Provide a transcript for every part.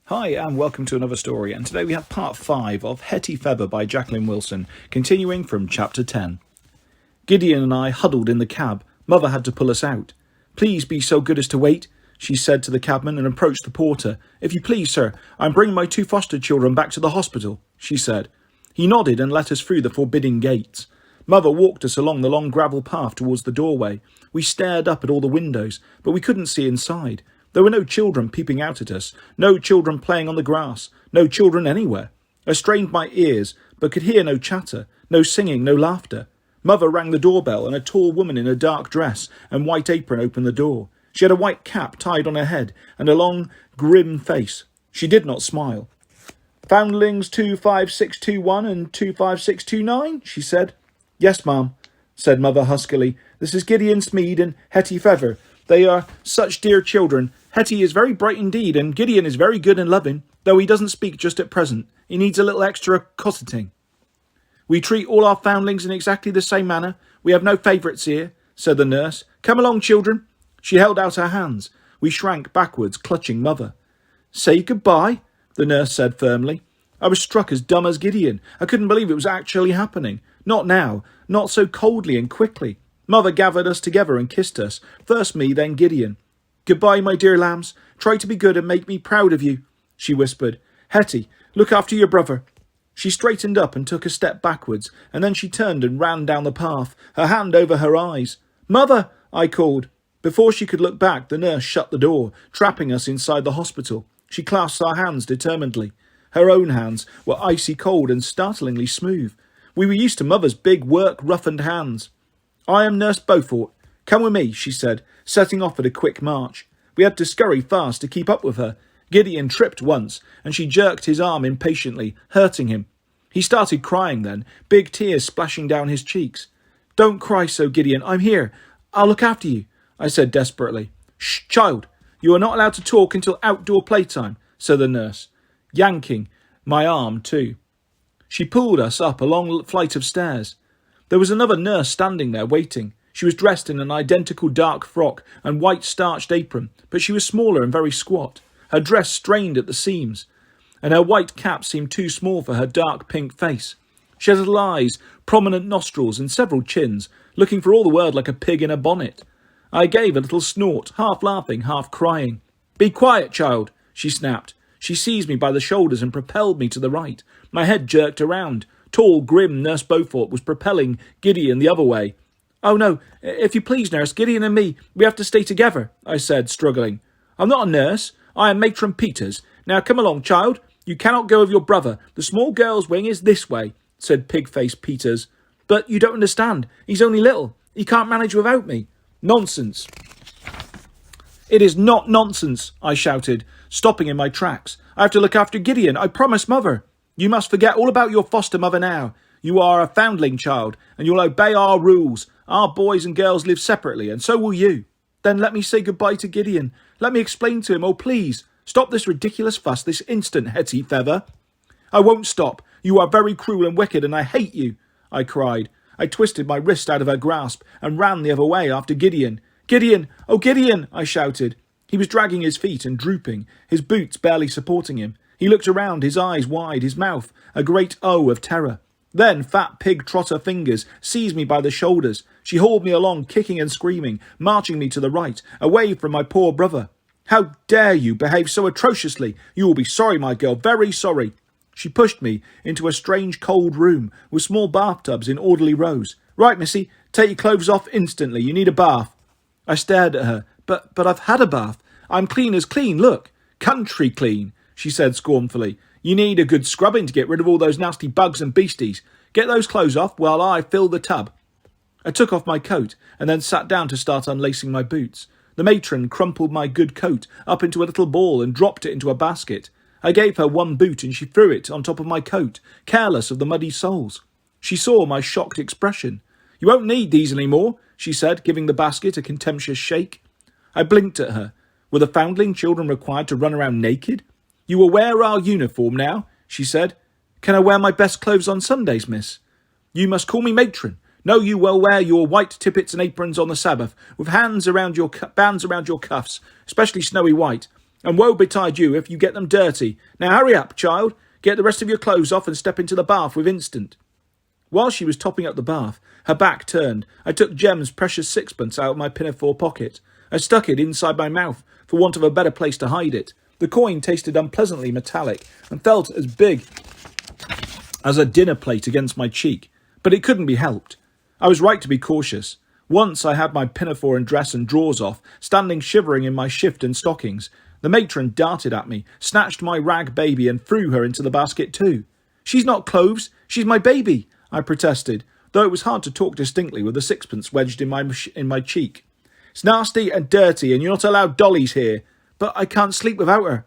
Hi and welcome to another story, and today we have part 5 of Hetty by Jacqueline Wilson, continuing from chapter 10. Gideon and I huddled in the cab. Mother had to pull us out. "Please be so good as to wait," she said to the cabman and approached the porter. "If you please, sir, I'm bringing my 2 foster children back to the hospital," she said. He nodded and let us through the forbidding gates. Mother walked us along the long gravel path towards the doorway. We stared up at all the windows, but we couldn't see inside. There were no children peeping out at us, no children playing on the grass, no children anywhere. I strained my ears, but could hear no chatter, no singing, no laughter. Mother rang the doorbell, and a tall woman in a dark dress and white apron opened the door. She had a white cap tied on her head and a long, grim face. She did not smile. "Foundlings 25621 and 25629, she said. "Yes, ma'am," said Mother huskily. "This is Gideon Smead and Hetty Feather. They are such dear children. Hetty is very bright indeed, and Gideon is very good and loving, though he doesn't speak just at present. He needs a little extra cosseting." "We treat all our foundlings in exactly the same manner. We have no favourites here," said the nurse. "Come along, children." She held out her hands. We shrank backwards, clutching Mother. "Say goodbye," the nurse said firmly. I was struck as dumb as Gideon. I couldn't believe it was actually happening. Not now, not so coldly and quickly. Mother gathered us together and kissed us, first me, then Gideon. "Goodbye, my dear lambs. Try to be good and make me proud of you," she whispered. "Hetty, look after your brother." She straightened up and took a step backwards, and then she turned and ran down the path, her hand over her eyes. "Mother!" I called. Before she could look back, the nurse shut the door, trapping us inside the hospital. She clasped our hands determinedly. Her own hands were icy cold and startlingly smooth. We were used to Mother's big, work-roughened hands. "I am Nurse Beaufort. Come with me," she said, setting off at a quick march. We had to scurry fast to keep up with her. Gideon tripped once, and she jerked his arm impatiently, hurting him. He started crying then, big tears splashing down his cheeks. "Don't cry so, Gideon. I'm here. I'll look after you," I said desperately. "Shh, child. You are not allowed to talk until outdoor playtime," said the nurse, yanking my arm too. She pulled us up a long flight of stairs. There was another nurse standing there waiting. She was dressed in an identical dark frock and white starched apron, but she was smaller and very squat. Her dress strained at the seams, and her white cap seemed too small for her dark pink face. She had little eyes, prominent nostrils, and several chins, looking for all the world like a pig in a bonnet. I gave a little snort, half laughing, half crying. "Be quiet, child," she snapped. She seized me by the shoulders and propelled me to the right. My head jerked around. Tall, grim Nurse Beaufort was propelling Gideon the other way. "Oh no, if you please, nurse, Gideon and me, we have to stay together," I said, struggling. "I'm not a nurse. I am Matron Peters. Now come along, child. You cannot go with your brother. The small girl's wing is this way," said Pig-faced Peters. "But you don't understand. He's only little. He can't manage without me." "Nonsense." "It is not nonsense," I shouted, stopping in my tracks. "I have to look after Gideon. I promised Mother." "You must forget all about your foster mother now. You are a foundling child, and you'll obey our rules. Our boys and girls live separately, and so will you." "Then let me say goodbye to Gideon. Let me explain to him. Oh, please, stop this ridiculous fuss this instant, Hetty Feather." "I won't stop. You are very cruel and wicked, and I hate you," I cried. I twisted my wrist out of her grasp and ran the other way after Gideon. "Gideon! Oh, Gideon!" I shouted. He was dragging his feet and drooping, his boots barely supporting him. He looked around, his eyes wide, his mouth a great O of terror. Then fat pig trotter fingers seized me by the shoulders. She hauled me along, kicking and screaming, marching me to the right, away from my poor brother. "How dare you behave so atrociously? You will be sorry, my girl, very sorry." She pushed me into a strange cold room with small bathtubs in orderly rows. "Right, missy, take your clothes off instantly. You need a bath." I stared at her. But I've had a bath. I'm clean as clean, look. Country clean," she said scornfully. "You need a good scrubbing to get rid of all those nasty bugs and beasties. Get those clothes off while I fill the tub." I took off my coat and then sat down to start unlacing my boots. The matron crumpled my good coat up into a little ball and dropped it into a basket. I gave her one boot and she threw it on top of my coat, careless of the muddy soles. She saw my shocked expression. "You won't need these any more," she said, giving the basket a contemptuous shake. I blinked at her. Were the foundling children required to run around naked? "You will wear our uniform now," she said. "Can I wear my best clothes on Sundays, miss?" "You must call me matron. No, you will wear your white tippets and aprons on the Sabbath, with bands around your cuffs, especially snowy white. And woe betide you if you get them dirty. Now hurry up, child. Get the rest of your clothes off and step into the bath with instant. While she was topping up the bath, her back turned, I took Jem's precious sixpence out of my pinafore pocket. I stuck it inside my mouth, for want of a better place to hide it. The coin tasted unpleasantly metallic, and felt as big as a dinner plate against my cheek. But it couldn't be helped. I was right to be cautious. Once I had my pinafore and dress and drawers off, standing shivering in my shift and stockings. The matron darted at me, snatched my rag baby and threw her into the basket too. She's not clothes, she's my baby, I protested, though it was hard to talk distinctly with the sixpence wedged in my cheek. It's nasty and dirty, and you're not allowed dollies here. But I can't sleep without her.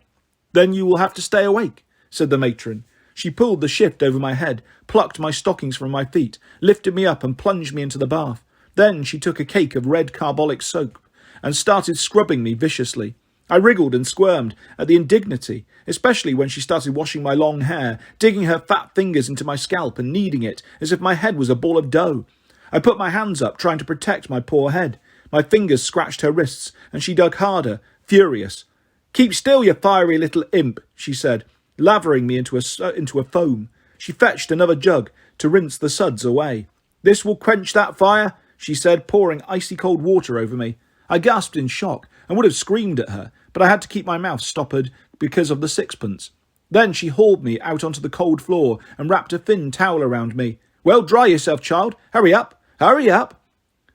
Then you will have to stay awake, said the matron. She pulled the shift over my head, plucked my stockings from my feet, lifted me up and plunged me into the bath. Then she took a cake of red carbolic soap and started scrubbing me viciously. I wriggled and squirmed at the indignity, especially when she started washing my long hair, digging her fat fingers into my scalp and kneading it as if my head was a ball of dough. I put my hands up, trying to protect my poor head. My fingers scratched her wrists, and she dug harder, furious. Keep still, you fiery little imp, she said, lavering me into a foam. She fetched another jug to rinse the suds away. This will quench that fire, she said, pouring icy cold water over me. I gasped in shock and would have screamed at her, but I had to keep my mouth stoppered because of the sixpence. Then she hauled me out onto the cold floor and wrapped a thin towel around me. Well, dry yourself, child. Hurry up, hurry up.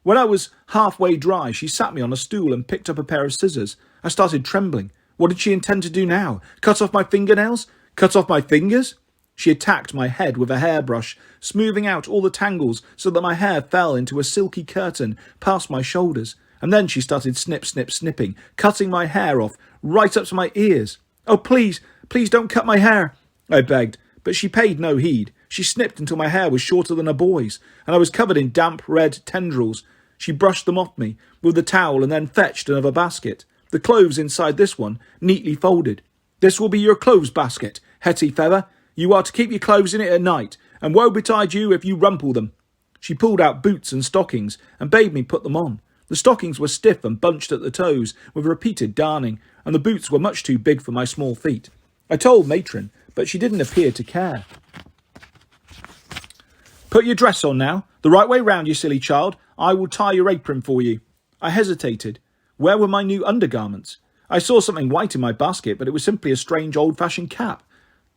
When I was halfway dry, she sat me on a stool and picked up a pair of scissors. I started trembling. What did she intend to do now? Cut off my fingernails? Cut off my fingers? She attacked my head with a hairbrush, smoothing out all the tangles so that my hair fell into a silky curtain past my shoulders. And then she started snipping, cutting my hair off right up to my ears. Oh, please don't cut my hair, I begged, but she paid no heed. She snipped until my hair was shorter than a boy's, and I was covered in damp red tendrils. She brushed them off me with the towel and then fetched another basket. The clothes inside this one, neatly folded. This will be your clothes basket, Hetty Feather. You are to keep your clothes in it at night, and woe betide you if you rumple them. She pulled out boots and stockings and bade me put them on. The stockings were stiff and bunched at the toes with repeated darning, and the boots were much too big for my small feet. I told matron, but she didn't appear to care. Put your dress on now. The right way round, you silly child. I will tie your apron for you. I hesitated. Where were my new undergarments? I saw something white in my basket, but it was simply a strange old-fashioned cap.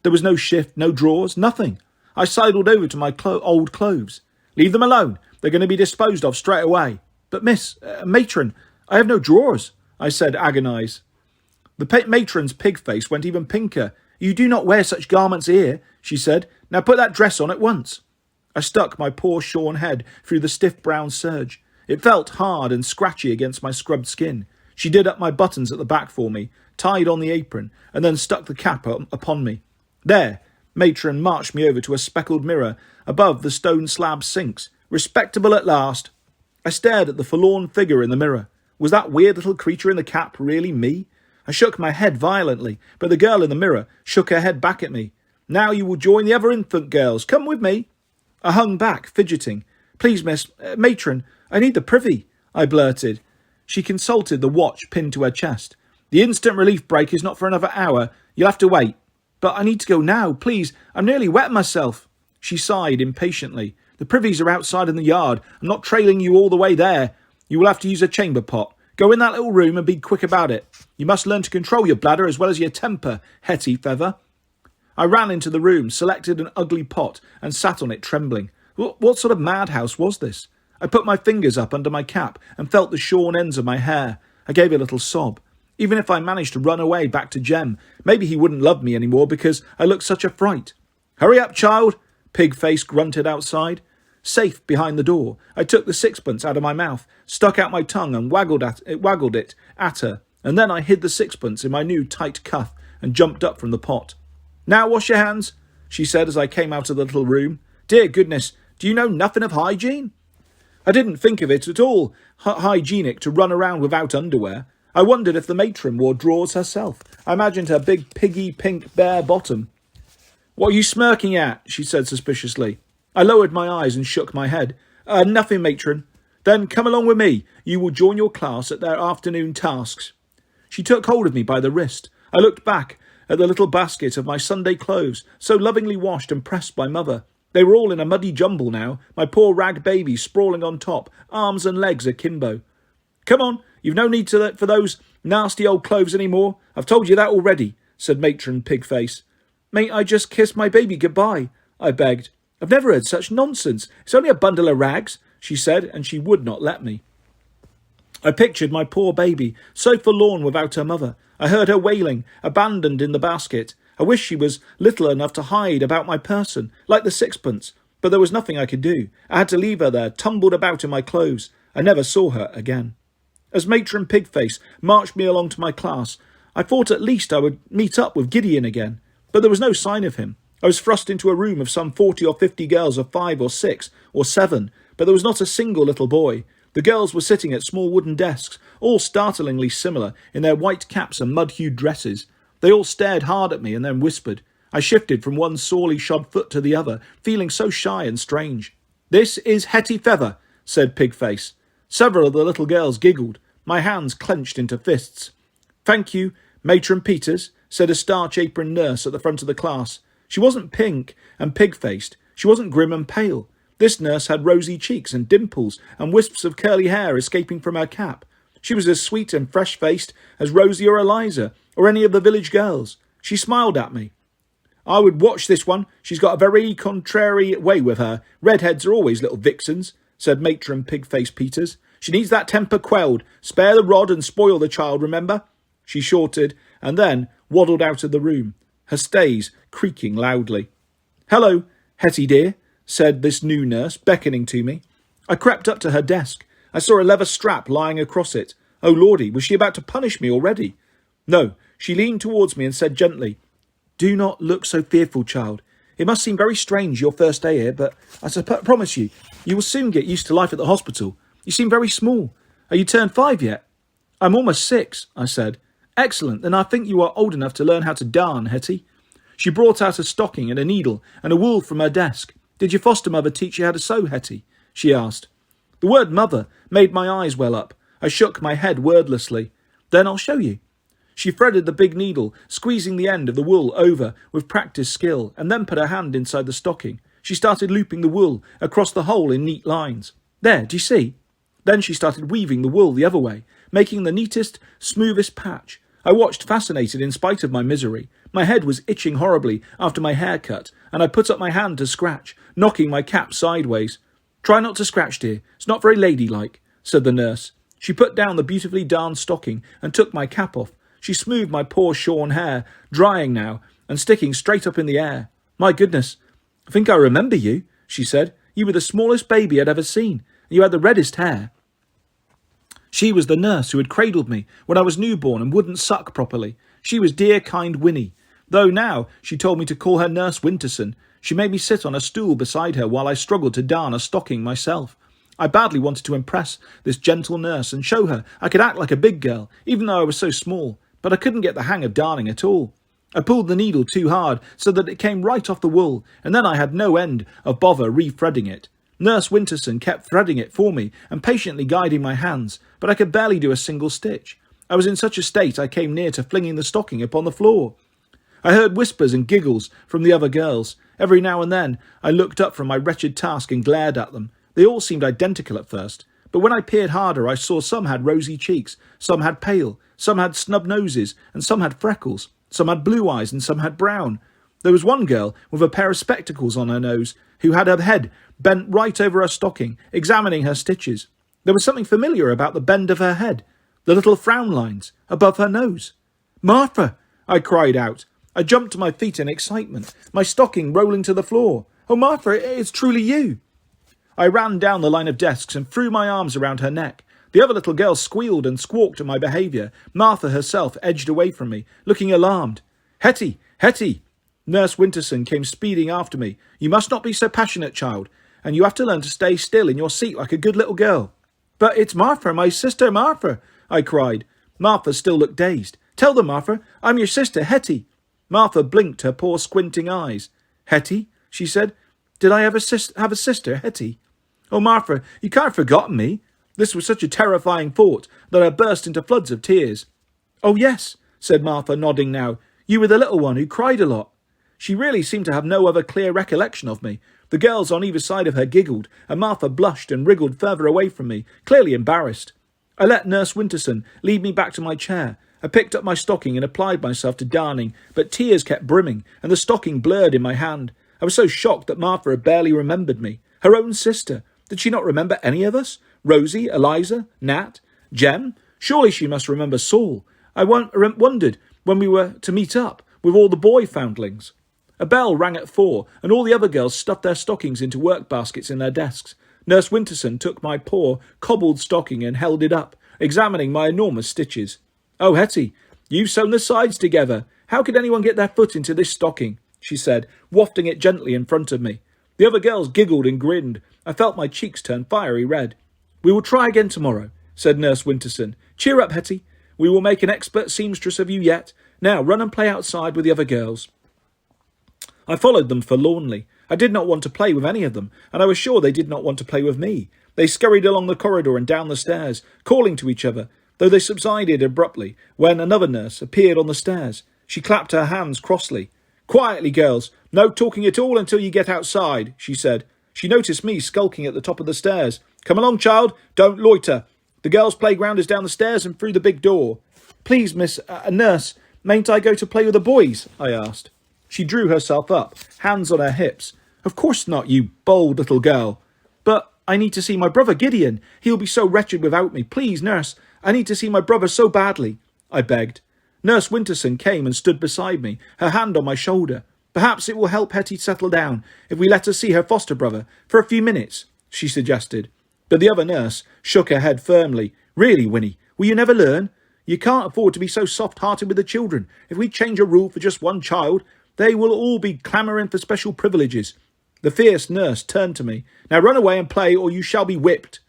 There was no shift, no drawers, nothing. I sidled over to my old clothes. Leave them alone. They're going to be disposed of straight away. But matron, I have no drawers, I said, agonised. The matron's pig face went even pinker. You do not wear such garments here, she said. Now put that dress on at once. I stuck my poor shorn head through the stiff brown serge. It felt hard and scratchy against my scrubbed skin. She did up my buttons at the back for me, tied on the apron, and then stuck the cap upon me. There, matron marched me over to a speckled mirror above the stone slab sinks. Respectable at last. I stared at the forlorn figure in the mirror. Was that weird little creature in the cap really me? I shook my head violently, but the girl in the mirror shook her head back at me. Now you will join the other infant girls. Come with me. I hung back, fidgeting. Please, matron, I need the privy, I blurted. She consulted the watch pinned to her chest. The instant relief break is not for another hour. You'll have to wait. But I need to go now, please. I'm nearly wet myself. She sighed impatiently. The privies are outside in the yard. I'm not trailing you all the way there. You will have to use a chamber pot. Go in that little room and be quick about it. You must learn to control your bladder as well as your temper, Hetty Feather. I ran into the room, selected an ugly pot, and sat on it trembling. What sort of madhouse was this? I put my fingers up under my cap and felt the shorn ends of my hair. I gave a little sob. Even if I managed to run away back to Jem, maybe he wouldn't love me anymore because I looked such a fright. Hurry up, child, Pig-face grunted outside. Safe behind the door, I took the sixpence out of my mouth, stuck out my tongue and waggled it at her, and then I hid the sixpence in my new tight cuff and jumped up from the pot. Now wash your hands, she said as I came out of the little room. Dear goodness, do you know nothing of hygiene? I didn't think of it at all hygienic to run around without underwear. I wondered if the matron wore drawers herself. I imagined her big piggy pink bare bottom. What are you smirking at? She said suspiciously. I lowered my eyes and shook my head. Nothing, matron. Then come along with me. You will join your class at their afternoon tasks. She took hold of me by the wrist. I looked back at the little basket of my Sunday clothes, so lovingly washed and pressed by Mother. They were all in a muddy jumble now, my poor rag baby sprawling on top, arms and legs akimbo. Come on, you've no need for those nasty old clothes any more. I've told you that already, said Matron Pigface. May I just kiss my baby goodbye? I begged. I've never heard such nonsense. It's only a bundle of rags, she said, and she would not let me. I pictured my poor baby, so forlorn without her mother. I heard her wailing, abandoned in the basket. I wished she was little enough to hide about my person, like the sixpence, but there was nothing I could do. I had to leave her there, tumbled about in my clothes. I never saw her again. As Matron Pigface marched me along to my class, I thought at least I would meet up with Gideon again, but there was no sign of him. I was thrust into a room of some 40 or 50 girls of 5 or 6 or 7, but there was not a single little boy. The girls were sitting at small wooden desks, all startlingly similar in their white caps and mud-hued dresses. They all stared hard at me and then whispered. I shifted from one sorely shod foot to the other, feeling so shy and strange. This is Hetty Feather, said Pigface. Several of the little girls giggled. My hands clenched into fists. Thank you, Matron Peters, said a starch-aproned nurse at the front of the class. She wasn't pink and pig-faced. She wasn't grim and pale. This nurse had rosy cheeks and dimples and wisps of curly hair escaping from her cap. She was as sweet and fresh-faced as Rosie or Eliza or any of the village girls. She smiled at me. I would watch this one. She's got a very contrary way with her. Redheads are always little vixens, said Matron Pigface Peters. She needs that temper quelled. Spare the rod and spoil the child, remember? She shorted and then waddled out of the room, her stays creaking loudly. Hello, Hetty dear, said this new nurse, beckoning to me. I crept up to her desk. I saw a leather strap lying across it. Oh, Lordy, was she about to punish me already? No, she leaned towards me and said gently, Do not look so fearful, child. It must seem very strange your first day here, but I promise you, you will soon get used to life at the hospital. You seem very small. Are you turned 5 yet? I'm almost 6, I said. Excellent, then I think you are old enough to learn how to darn, Hetty. She brought out a stocking and a needle and a wool from her desk. Did your foster mother teach you how to sew, Hetty? She asked. The word mother made my eyes well up. I shook my head wordlessly. Then I'll show you. She threaded the big needle, squeezing the end of the wool over with practised skill, and then put her hand inside the stocking. She started looping the wool across the hole in neat lines. There, do you see? Then she started weaving the wool the other way, making the neatest, smoothest patch. I watched fascinated in spite of my misery. My head was itching horribly after my haircut, and I put up my hand to scratch, knocking my cap sideways. Try not to scratch, dear. It's not very ladylike, said the nurse. She put down the beautifully darned stocking and took my cap off. She smoothed my poor shorn hair, drying now and sticking straight up in the air. My goodness, I think I remember you, she said. You were the smallest baby I'd ever seen, and you had the reddest hair. She was the nurse who had cradled me when I was newborn and wouldn't suck properly. She was dear, kind Winnie, though now she told me to call her Nurse Winterson. She made me sit on a stool beside her while I struggled to darn a stocking myself. I badly wanted to impress this gentle nurse and show her I could act like a big girl, even though I was so small, but I couldn't get the hang of darning at all. I pulled the needle too hard so that it came right off the wool, and then I had no end of bother re-threading it. Nurse Winterson kept threading it for me and patiently guiding my hands, but I could barely do a single stitch. I was in such a state I came near to flinging the stocking upon the floor. I heard whispers and giggles from the other girls. Every now and then I looked up from my wretched task and glared at them. They all seemed identical at first, but when I peered harder I saw some had rosy cheeks, some had pale, some had snub noses, and some had freckles. Some had blue eyes and some had brown. There was one girl with a pair of spectacles on her nose who had her head bent right over her stocking, examining her stitches. There was something familiar about the bend of her head, the little frown lines above her nose. Martha! I cried out. I jumped to my feet in excitement, my stocking rolling to the floor. Oh, Martha, it's truly you! I ran down the line of desks and threw my arms around her neck. The other little girls squealed and squawked at my behaviour. Martha herself edged away from me, looking alarmed. Hetty! Hetty! Nurse Winterson came speeding after me. You must not be so passionate, child, and you have to learn to stay still in your seat like a good little girl. But it's Martha, my sister Martha, I cried. Martha still looked dazed. Tell them, Martha, I'm your sister, Hetty. Martha blinked her poor squinting eyes. Hetty, she said. Did I ever have a sister, Hetty? Oh, Martha, you can't have forgotten me. This was such a terrifying thought that I burst into floods of tears. Oh, yes, said Martha, nodding now. You were the little one who cried a lot. She really seemed to have no other clear recollection of me. The girls on either side of her giggled, and Martha blushed and wriggled further away from me, clearly embarrassed. I let Nurse Winterson lead me back to my chair. I picked up my stocking and applied myself to darning, but tears kept brimming, and the stocking blurred in my hand. I was so shocked that Martha had barely remembered me. Her own sister. Did she not remember any of us? Rosie, Eliza, Nat, Jem? Surely she must remember Saul. I wondered when we were to meet up with all the boy foundlings. A bell rang at 4, and all the other girls stuffed their stockings into work baskets in their desks. Nurse Winterson took my poor, cobbled stocking and held it up, examining my enormous stitches. Oh, Hetty, you've sewn the sides together. How could anyone get their foot into this stocking? She said, wafting it gently in front of me. The other girls giggled and grinned. I felt my cheeks turn fiery red. We will try again tomorrow, said Nurse Winterson. Cheer up, Hetty. We will make an expert seamstress of you yet. Now run and play outside with the other girls. I followed them forlornly. I did not want to play with any of them, and I was sure they did not want to play with me. They scurried along the corridor and down the stairs, calling to each other, though they subsided abruptly when another nurse appeared on the stairs. She clapped her hands crossly. Quietly, girls. No talking at all until you get outside, she said. She noticed me skulking at the top of the stairs. Come along, child. Don't loiter. The girls' playground is down the stairs and through the big door. Please, Miss Nurse, mayn't I go to play with the boys? I asked. She drew herself up, hands on her hips. Of course not, you bold little girl. But I need to see my brother Gideon. He'll be so wretched without me. Please, nurse, I need to see my brother so badly, I begged. Nurse Winterson came and stood beside me, her hand on my shoulder. Perhaps it will help Hetty settle down if we let her see her foster brother for a few minutes, she suggested. But the other nurse shook her head firmly. Really, Winnie, will you never learn? You can't afford to be so soft-hearted with the children. If we change a rule for just one child, they will all be clamouring for special privileges. The fierce nurse turned to me. Now run away and play, or you shall be whipped.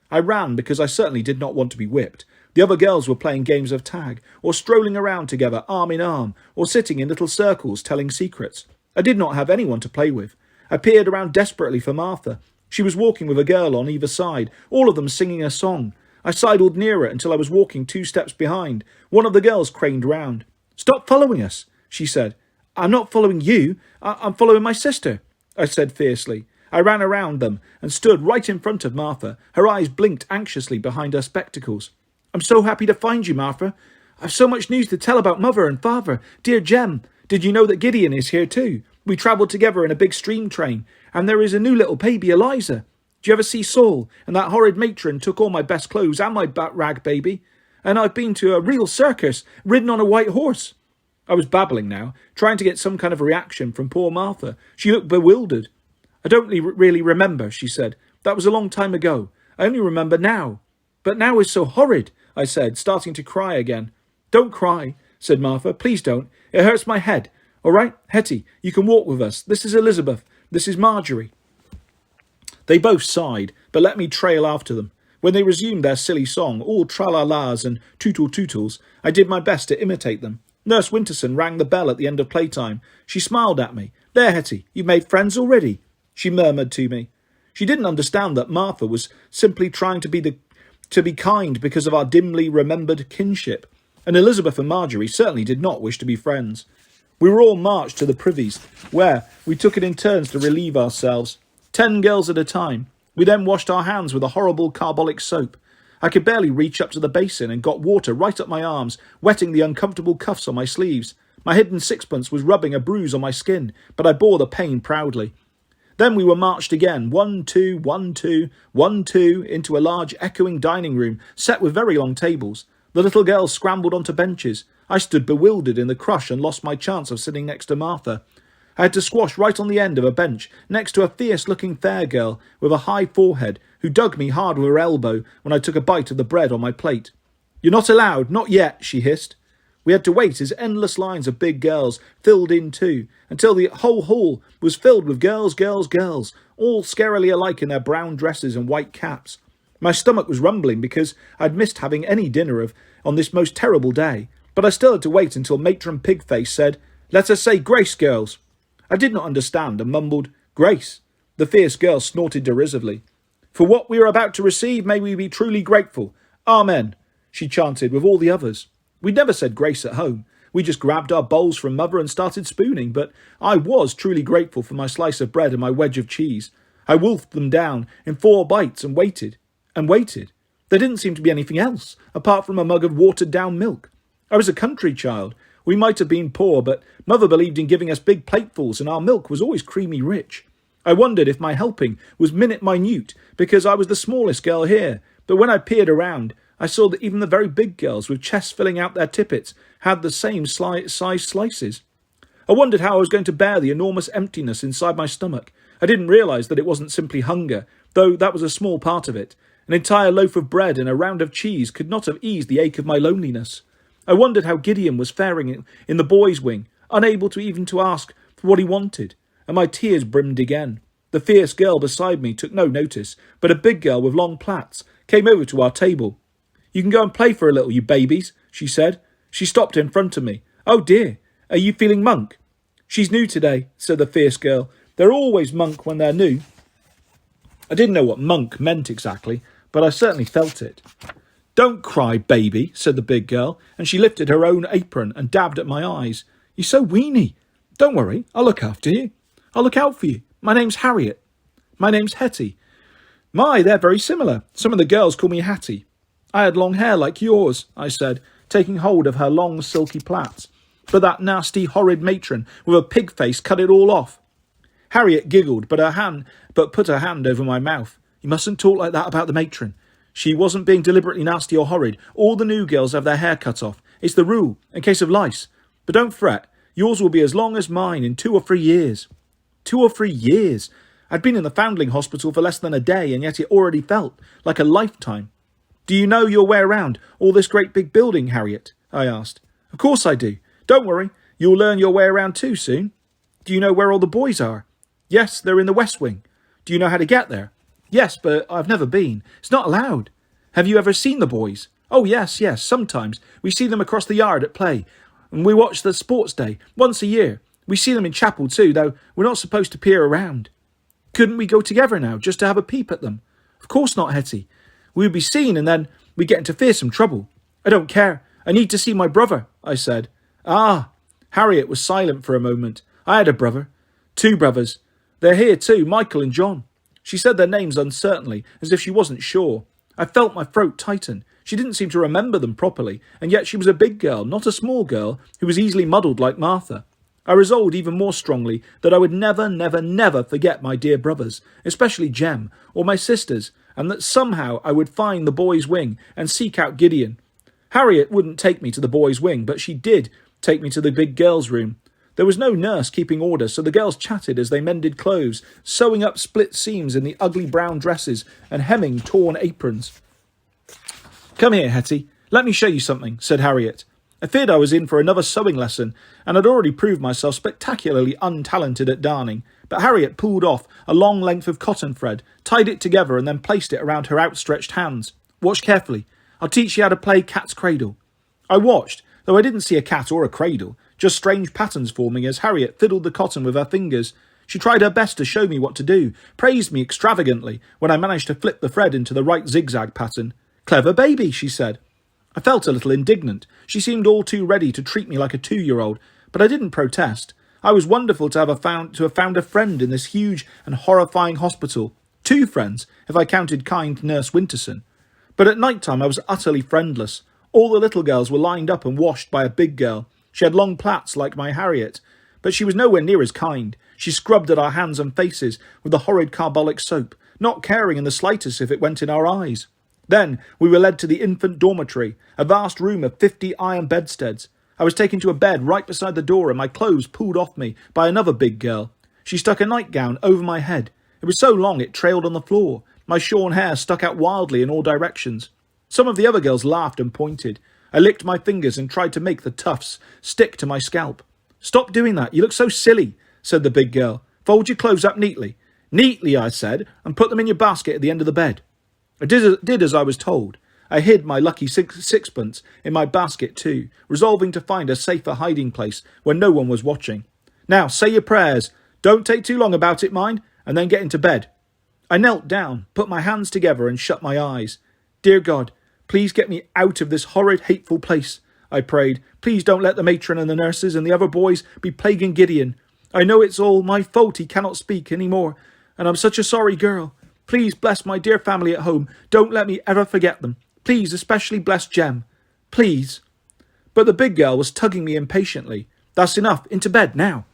I ran because I certainly did not want to be whipped. The other girls were playing games of tag, or strolling around together arm in arm, or sitting in little circles telling secrets. I did not have anyone to play with. I peered around desperately for Martha. She was walking with a girl on either side, all of them singing a song. I sidled nearer until I was walking 2 steps behind. One of the girls craned round. Stop following us, she said. I'm not following you. I'm following my sister, I said fiercely. I ran around them and stood right in front of Martha. Her eyes blinked anxiously behind her spectacles. I'm so happy to find you, Martha. I've so much news to tell about Mother and Father. Dear Jem, did you know that Gideon is here too? We travelled together in a big steam train, and there is a new little baby, Eliza. Do you ever see Saul? And that horrid matron took all my best clothes and my rag baby. And I've been to a real circus, ridden on a white horse. I was babbling now, trying to get some kind of reaction from poor Martha. She looked bewildered. I don't really remember, she said. That was a long time ago. I only remember now. But now is so horrid, I said, starting to cry again. Don't cry, said Martha. Please don't. It hurts my head. All right, Hetty, you can walk with us. This is Elizabeth. This is Marjorie. They both sighed, but let me trail after them. When they resumed their silly song, all tra-la-las and tootle-tootles, I did my best to imitate them. Nurse Winterson rang the bell at the end of playtime. She smiled at me. There, Hetty, you've made friends already, she murmured to me. She didn't understand that Martha was simply trying to be kind because of our dimly remembered kinship, and Elizabeth and Marjorie certainly did not wish to be friends. We were all marched to the privies, where we took it in turns to relieve ourselves, 10 girls at a time. We then washed our hands with a horrible carbolic soap. I could barely reach up to the basin and got water right up my arms, wetting the uncomfortable cuffs on my sleeves. My hidden sixpence was rubbing a bruise on my skin, but I bore the pain proudly. Then we were marched again, 1, 2, 1, 2, 1, 2, into a large echoing dining room set with very long tables. The little girls scrambled onto benches. I stood bewildered in the crush and lost my chance of sitting next to Martha. I had to squash right on the end of a bench, next to a fierce-looking fair girl with a high forehead, who dug me hard with her elbow when I took a bite of the bread on my plate. You're not allowed, not yet, she hissed. We had to wait as endless lines of big girls filled in too, until the whole hall was filled with girls, girls, girls, all scarily alike in their brown dresses and white caps. My stomach was rumbling because I'd missed having any dinner on this most terrible day, but I still had to wait until Matron Pigface said, Let us say grace, girls. I did not understand and mumbled, Grace. The fierce girl snorted derisively. For what we are about to receive, may we be truly grateful. Amen, she chanted with all the others. We'd never said grace at home. We just grabbed our bowls from Mother and started spooning, but I was truly grateful for my slice of bread and my wedge of cheese. I wolfed them down in 4 bites and waited. And waited. There didn't seem to be anything else, apart from a mug of watered-down milk. I was a country child. We might have been poor, but Mother believed in giving us big platefuls, and our milk was always creamy rich. I wondered if my helping was minute, because I was the smallest girl here, but when I peered around, I saw that even the very big girls, with chests filling out their tippets, had the same size slices. I wondered how I was going to bear the enormous emptiness inside my stomach. I didn't realise that it wasn't simply hunger, though that was a small part of it. An entire loaf of bread and a round of cheese could not have eased the ache of my loneliness. I wondered how Gideon was faring in the boys' wing, unable to even to ask for what he wanted, and my tears brimmed again. The fierce girl beside me took no notice, but a big girl with long plaits came over to our table. "You can go and play for a little, you babies," she said. She stopped in front of me. "Oh dear, are you feeling monk?" "She's new today," said the fierce girl. "They're always monk when they're new." I didn't know what monk meant exactly, but I certainly felt it. "Don't cry, baby," said the big girl, and she lifted her own apron and dabbed at my eyes. "You're so weeny. Don't worry, I'll look after you. I'll look out for you. My name's Harriet." "My name's Hetty." "My, they're very similar. Some of the girls call me Hattie." "I had long hair like yours," I said, taking hold of her long silky plaits. "But that nasty, horrid matron with a pig face cut it all off." Harriet giggled, but put her hand over my mouth. "You mustn't talk like that about the matron. She wasn't being deliberately nasty or horrid. All the new girls have their hair cut off. It's the rule, in case of lice. But don't fret, yours will be as long as mine in 2 or 3 years. 2 or 3 years? I'd been in the foundling hospital for less than a day, and yet it already felt like a lifetime. "Do you know your way around all this great big building, Harriet?" I asked. "Of course I do. Don't worry, you'll learn your way around too soon." "Do you know where all the boys are?" "Yes, they're in the West Wing." "Do you know how to get there?" "Yes, but I've never been. It's not allowed." "Have you ever seen the boys?" "Oh, yes, sometimes. We see them across the yard at play, and we watch the sports day once a year. We see them in chapel too, though we're not supposed to peer around." "Couldn't we go together now, just to have a peep at them?" "Of course not, Hetty. We would be seen, and then we'd get into fearsome trouble." "I don't care. I need to see my brother," I said. "Ah." Harriet was silent for a moment. "I had a brother. 2 brothers. They're here too, Michael and John." She said their names uncertainly, as if she wasn't sure. I felt my throat tighten. She didn't seem to remember them properly, and yet she was a big girl, not a small girl, who was easily muddled like Martha. I resolved even more strongly that I would never forget my dear brothers, especially Jem, or my sisters, and that somehow I would find the boys' wing and seek out Gideon. Harriet wouldn't take me to the boys' wing, but she did take me to the big girls' room. There was no nurse keeping order, so the girls chatted as they mended clothes, sewing up split seams in the ugly brown dresses and hemming torn aprons. "Come here, Hetty. Let me show you something," said Harriet. I feared I was in for another sewing lesson, and had already proved myself spectacularly untalented at darning, but Harriet pulled off a long length of cotton thread, tied it together, and then placed it around her outstretched hands. "Watch carefully. I'll teach you how to play cat's cradle." I watched, though I didn't see a cat or a cradle, just strange patterns forming as Harriet fiddled the cotton with her fingers. She tried her best to show me what to do, praised me extravagantly when I managed to flip the thread into the right zigzag pattern. "Clever baby," she said. I felt a little indignant. She seemed all too ready to treat me like a 2-year-old, but I didn't protest. I was wonderful to have found a friend in this huge and horrifying hospital. 2 friends, if I counted kind Nurse Winterson. But at night time I was utterly friendless. All the little girls were lined up and washed by a big girl. She had long plaits like my Harriet, but she was nowhere near as kind. She scrubbed at our hands and faces with the horrid carbolic soap, not caring in the slightest if it went in our eyes. Then we were led to the infant dormitory, a vast room of 50 iron bedsteads. I was taken to a bed right beside the door and my clothes pulled off me by another big girl. She stuck a nightgown over my head. It was so long it trailed on the floor. My shorn hair stuck out wildly in all directions. Some of the other girls laughed and pointed. I licked my fingers and tried to make the tufts stick to my scalp. "Stop doing that, you look so silly," said the big girl. "Fold your clothes up neatly." "Neatly," I said, "and put them in your basket at the end of the bed." I did as I was told. I hid my lucky sixpence in my basket too, resolving to find a safer hiding place when no one was watching. "Now, say your prayers. Don't take too long about it, mind, and then get into bed." I knelt down, put my hands together and shut my eyes. "Dear God, please get me out of this horrid, hateful place," I prayed. Please don't let the matron and the nurses and the other boys be plaguing Gideon. I know it's all my fault he cannot speak any more, and I'm such a sorry girl. Please bless my dear family at home. Don't let me ever forget them. Please especially bless Jem. Please. But the big girl was tugging me impatiently. That's enough. Into bed now.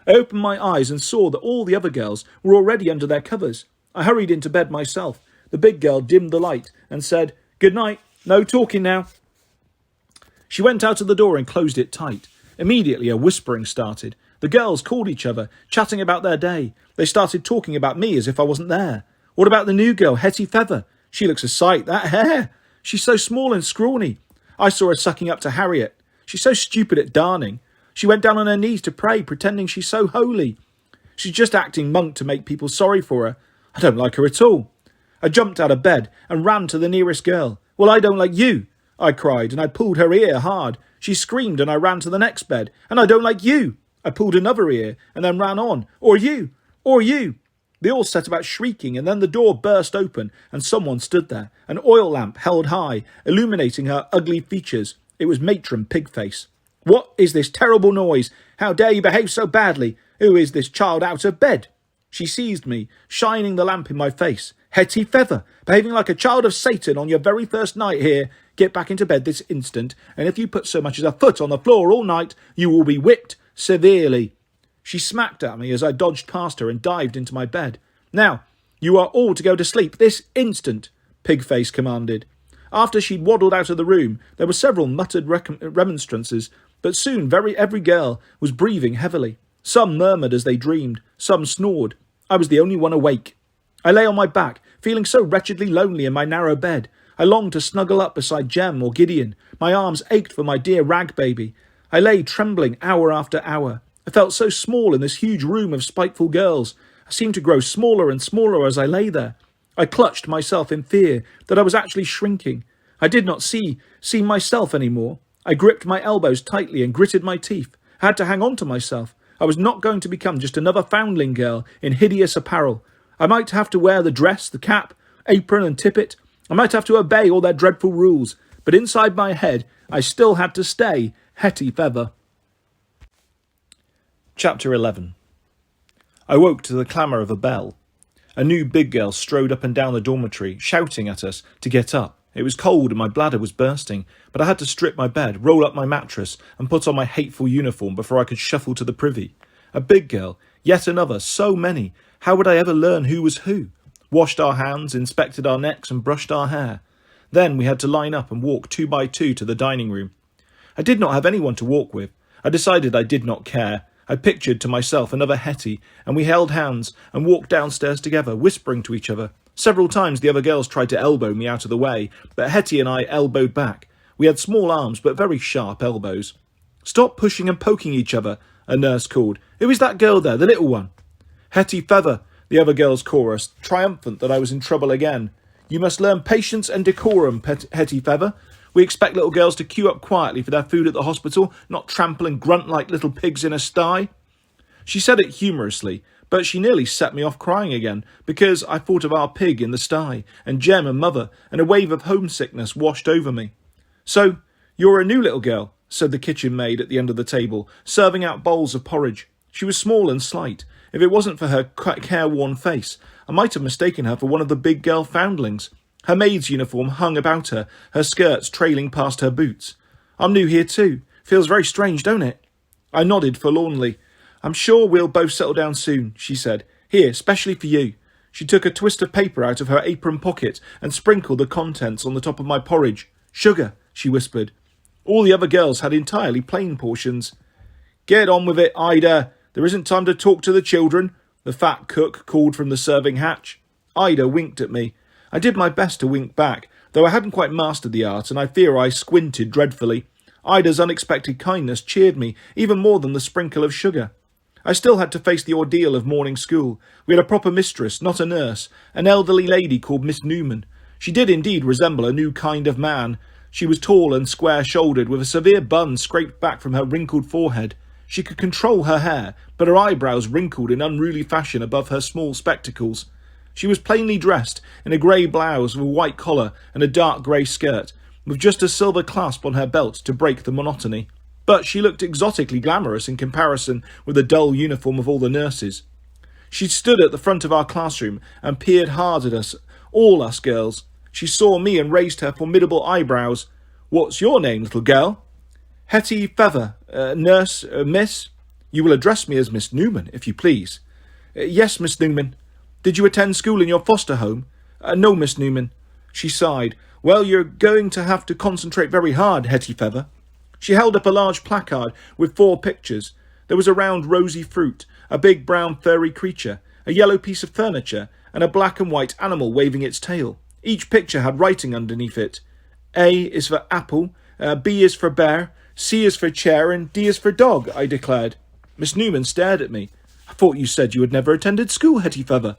I opened my eyes and saw that all the other girls were already under their covers. I hurried into bed myself. The big girl dimmed the light and said, "Good night. No talking now." She went out of the door and closed it tight. Immediately a whispering started. The girls called each other, chatting about their day. They started talking about me as if I wasn't there. What about the new girl, Hetty Feather? She looks a sight, that hair. She's so small and scrawny. I saw her sucking up to Harriet. She's so stupid at darning. She went down on her knees to pray, pretending she's so holy. She's just acting monk to make people sorry for her. I don't like her at all. I jumped out of bed and ran to the nearest girl. "Well, I don't like you," I cried, and I pulled her ear hard. She screamed, and I ran to the next bed. "And I don't like you." I pulled another ear, and then ran on. "Or you. Or you." They all set about shrieking, and then the door burst open, and someone stood there, an oil lamp held high, illuminating her ugly features. It was Matron Pigface. "What is this terrible noise? How dare you behave so badly? Who is this child out of bed?" She seized me, shining the lamp in my face. "Hetty Feather, behaving like a child of Satan on your very first night here. Get back into bed this instant, and if you put so much as a foot on the floor all night, you will be whipped severely." She smacked at me as I dodged past her and dived into my bed. "Now, you are all to go to sleep this instant," Pigface commanded. After she'd waddled out of the room, there were several muttered remonstrances, but soon every girl was breathing heavily. Some murmured as they dreamed, some snored. I was the only one awake. I lay on my back, feeling so wretchedly lonely in my narrow bed. I longed to snuggle up beside Jem or Gideon. My arms ached for my dear rag baby. I lay trembling hour after hour. I felt so small in this huge room of spiteful girls. I seemed to grow smaller and smaller as I lay there. I clutched myself in fear that I was actually shrinking. I did not see myself any more. I gripped my elbows tightly and gritted my teeth. I had to hang on to myself. I was not going to become just another foundling girl in hideous apparel. I might have to wear the dress, the cap, apron and tippet. I might have to obey all their dreadful rules. But inside my head, I still had to stay Hetty Feather. Chapter 11. I woke to the clamour of a bell. A new big girl strode up and down the dormitory, shouting at us to get up. It was cold and my bladder was bursting, but I had to strip my bed, roll up my mattress, and put on my hateful uniform before I could shuffle to the privy. A big girl, yet another, so many. How would I ever learn who was who? Washed our hands, inspected our necks, and brushed our hair. Then we had to line up and walk 2 by 2 to the dining room. I did not have anyone to walk with. I decided I did not care. I pictured to myself another Hetty, and we held hands and walked downstairs together, whispering to each other. Several times the other girls tried to elbow me out of the way, but Hetty and I elbowed back. We had small arms, but very sharp elbows. "Stop pushing and poking each other," a nurse called. "Who is that girl there, the little one?" "Hetty Feather," the other girls chorused, triumphant that I was in trouble again. "You must learn patience and decorum, Hetty Feather. We expect little girls to queue up quietly for their food at the hospital, not trample and grunt like little pigs in a sty." She said it humorously, but she nearly set me off crying again, because I thought of our pig in the sty, and Jem and Mother, and a wave of homesickness washed over me. "So, you're a new little girl," said the kitchen maid at the end of the table, serving out bowls of porridge. She was small and slight. If it wasn't for her careworn face, I might have mistaken her for one of the big girl foundlings. Her maid's uniform hung about her, her skirts trailing past her boots. "I'm new here too. Feels very strange, don't it?" I nodded forlornly. "I'm sure we'll both settle down soon," she said. "Here, specially for you." She took a twist of paper out of her apron pocket and sprinkled the contents on the top of my porridge. "Sugar," she whispered. All the other girls had entirely plain portions. "Get on with it, Ida. There isn't time to talk to the children," the fat cook called from the serving hatch. Ida winked at me. I did my best to wink back, though I hadn't quite mastered the art, and I fear I squinted dreadfully. Ida's unexpected kindness cheered me, even more than the sprinkle of sugar. I still had to face the ordeal of morning school. We had a proper mistress, not a nurse, an elderly lady called Miss Newman. She did indeed resemble a new kind of man. She was tall and square-shouldered, with a severe bun scraped back from her wrinkled forehead. She could control her hair, but her eyebrows wrinkled in unruly fashion above her small spectacles. She was plainly dressed in a grey blouse with a white collar and a dark grey skirt. with just a silver clasp on her belt to break the monotony. But she looked exotically glamorous in comparison with the dull uniform of all the nurses. She stood at the front of our classroom and peered hard at us, all us girls. She saw me and raised her formidable eyebrows. "What's your name, little girl?" "Hetty Feather, nurse, miss." "You will address me as Miss Newman, if you please." "Yes, Miss Newman." "Did you attend school in your foster home?" "No, Miss Newman." She sighed. "Well, you're going to have to concentrate very hard, Hetty Feather." She held up a large placard with 4 pictures. There was a round rosy fruit, a big brown furry creature, a yellow piece of furniture, and a black and white animal waving its tail. Each picture had writing underneath it. A is for apple, B is for bear, C is for chair, and D is for dog, I declared. Miss Newman stared at me. "I thought you said you had never attended school, Hetty Feather."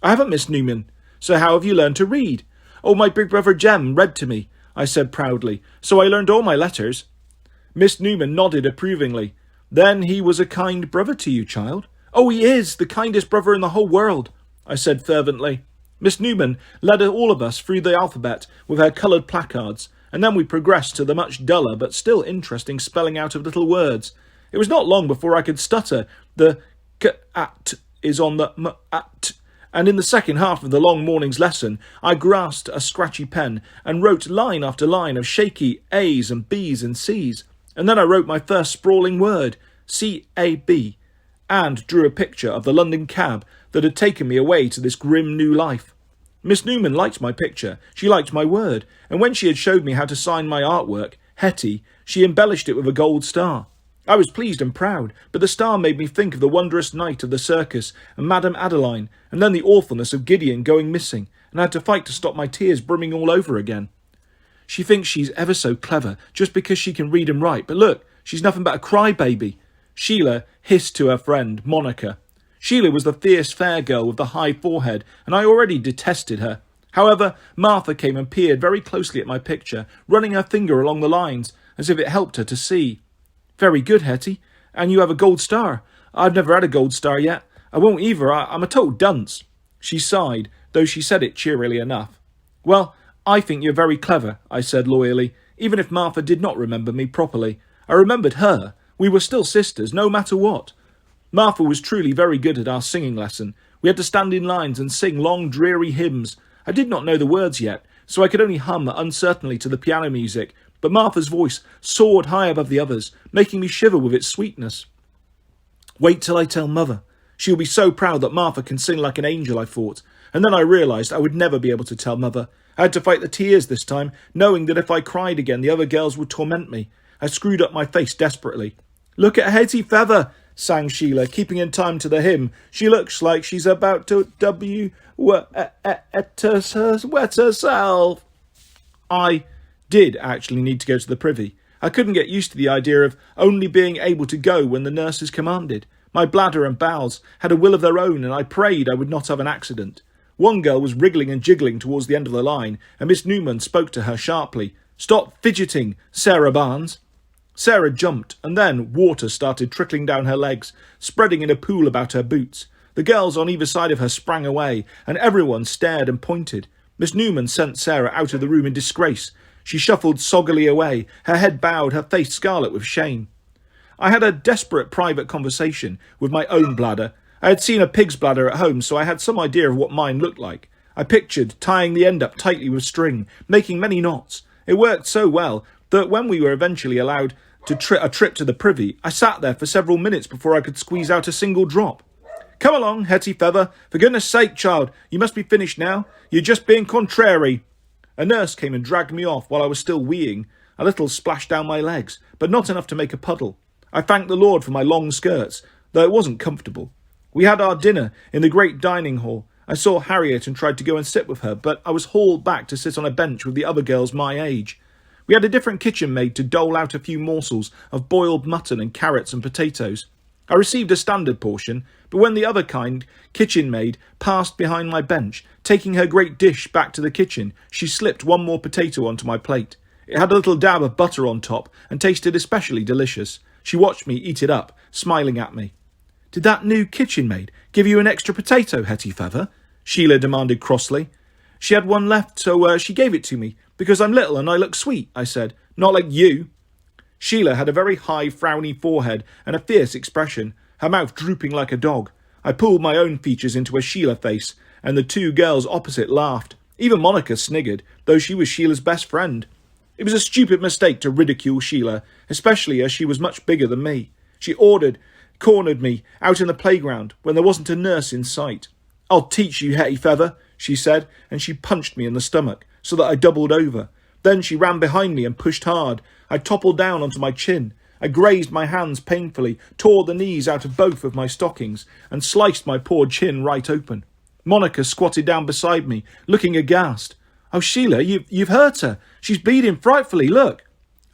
"I haven't, Miss Newman." "So how have you learned to read?" "Oh, my big brother Jem read to me," I said proudly, "so I learned all my letters." Miss Newman nodded approvingly. "Then he was a kind brother to you, child?" "Oh, he is, the kindest brother in the whole world," I said fervently. Miss Newman led all of us through the alphabet with her coloured placards, and then we progressed to the much duller but still interesting spelling out of little words. It was not long before I could stutter. The k-at is on the m-at, and in the second half of the long morning's lesson I grasped a scratchy pen and wrote line after line of shaky A's and B's and C's. And then I wrote my first sprawling word, C-A-B, and drew a picture of the London cab that had taken me away to this grim new life. Miss Newman liked my picture, she liked my word, and when she had showed me how to sign my artwork, Hetty, she embellished it with a gold star. I was pleased and proud, but the star made me think of the wondrous night of the circus and Madame Adeline, and then the awfulness of Gideon going missing, and I had to fight to stop my tears brimming all over again. She thinks she's ever so clever, just because she can read and write, but look, she's nothing but a crybaby. Sheila hissed to her friend, Monica. Sheila was the fierce fair girl with the high forehead, and I already detested her. However, Martha came and peered very closely at my picture, running her finger along the lines, as if it helped her to see. "Very good, Hetty, and you have a gold star. I've never had a gold star yet. I won't either, I'm a total dunce." She sighed, though she said it cheerily enough. "Well, I think you're very clever," I said loyally, even if Martha did not remember me properly. I remembered her. We were still sisters, no matter what. Martha was truly very good at our singing lesson. We had to stand in lines and sing long, dreary hymns. I did not know the words yet, so I could only hum uncertainly to the piano music, but Martha's voice soared high above the others, making me shiver with its sweetness. Wait till I tell Mother. She'll be so proud that Martha can sing like an angel, I thought, and then I realised I would never be able to tell Mother. I had to fight the tears this time, knowing that if I cried again the other girls would torment me. I screwed up my face desperately. "Look at Hetty Feather," sang Sheila, keeping in time to the hymn. "She looks like she's about to wet herself." I did actually need to go to the privy. I couldn't get used to the idea of only being able to go when the nurses commanded. My bladder and bowels had a will of their own, and I prayed I would not have an accident. One girl was wriggling and jiggling towards the end of the line, and Miss Newman spoke to her sharply. "Stop fidgeting, Sarah Barnes." Sarah jumped, and then water started trickling down her legs, spreading in a pool about her boots. The girls on either side of her sprang away, and everyone stared and pointed. Miss Newman sent Sarah out of the room in disgrace. She shuffled soggily away, her head bowed, her face scarlet with shame. I had a desperate private conversation with my own bladder. I had seen a pig's bladder at home, so I had some idea of what mine looked like. I pictured tying the end up tightly with string, making many knots. It worked so well that when we were eventually allowed to a trip to the privy, I sat there for several minutes before I could squeeze out a single drop. "Come along, Hetty Feather. For goodness sake, child, you must be finished now. You're just being contrary." A nurse came and dragged me off while I was still weeing. A little splashed down my legs, but not enough to make a puddle. I thanked the Lord for my long skirts, though it wasn't comfortable. We had our dinner in the great dining hall. I saw Harriet and tried to go and sit with her, but I was hauled back to sit on a bench with the other girls my age. We had a different kitchen maid to dole out a few morsels of boiled mutton and carrots and potatoes. I received a standard portion, but when the other kind kitchen maid passed behind my bench, taking her great dish back to the kitchen, she slipped one more potato onto my plate. It had a little dab of butter on top and tasted especially delicious. She watched me eat it up, smiling at me. "Did that new kitchen maid give you an extra potato, Hetty Feather?" Sheila demanded crossly. "She had one left, so she gave it to me. Because I'm little and I look sweet, I said. Not like you. Sheila had a very high, frowny forehead and a fierce expression, her mouth drooping like a dog. I pulled my own features into a Sheila face, and the two girls opposite laughed. Even Monica sniggered, though she was Sheila's best friend. It was a stupid mistake to ridicule Sheila, especially as she was much bigger than me. She cornered me out in the playground when there wasn't a nurse in sight. I'll teach you, Hetty Feather, she said, and she punched me in the stomach, so that I doubled over. Then she ran behind me and pushed hard. I toppled down onto my chin. I grazed my hands painfully, tore the knees out of both of my stockings, and sliced my poor chin right open. Monica squatted down beside me, looking aghast. Oh, Sheila, you've hurt her. She's bleeding frightfully, look.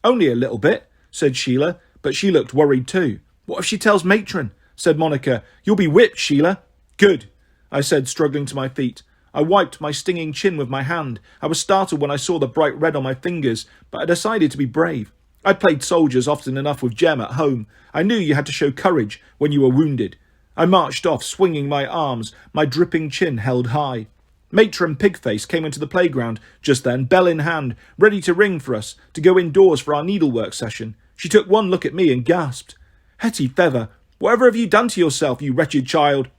Only a little bit, said Sheila, but she looked worried too. What if she tells Matron? Said Monica. You'll be whipped, Sheila. Good, I said, struggling to my feet. I wiped my stinging chin with my hand. I was startled when I saw the bright red on my fingers, but I decided to be brave. I'd played soldiers often enough with Jem at home. I knew you had to show courage when you were wounded. I marched off, swinging my arms, my dripping chin held high. Matron Pigface came into the playground just then, bell in hand, ready to ring for us to go indoors for our needlework session. She took one look at me and gasped. Hetty Feather, whatever have you done to yourself, you wretched child?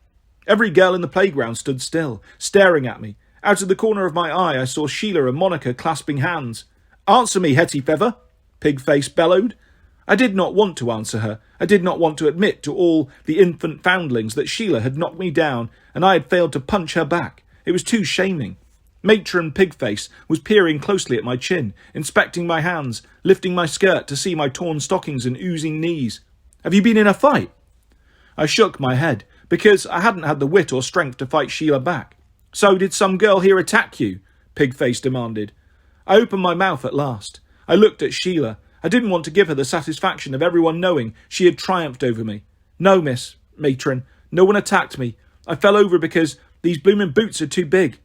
Every girl in the playground stood still, staring at me. Out of the corner of my eye I saw Sheila and Monica clasping hands. Answer me, Hetty Feather, Pigface bellowed. I did not want to answer her. I did not want to admit to all the infant foundlings that Sheila had knocked me down and I had failed to punch her back. It was too shaming. Matron Pigface was peering closely at my chin, inspecting my hands, lifting my skirt to see my torn stockings and oozing knees. Have you been in a fight? I shook my head, because I hadn't had the wit or strength to fight Sheila back. So did some girl here attack you? Pigface demanded. I opened my mouth at last. I looked at Sheila. I didn't want to give her the satisfaction of everyone knowing she had triumphed over me. No, Miss Matron, no one attacked me. I fell over because these blooming boots are too big.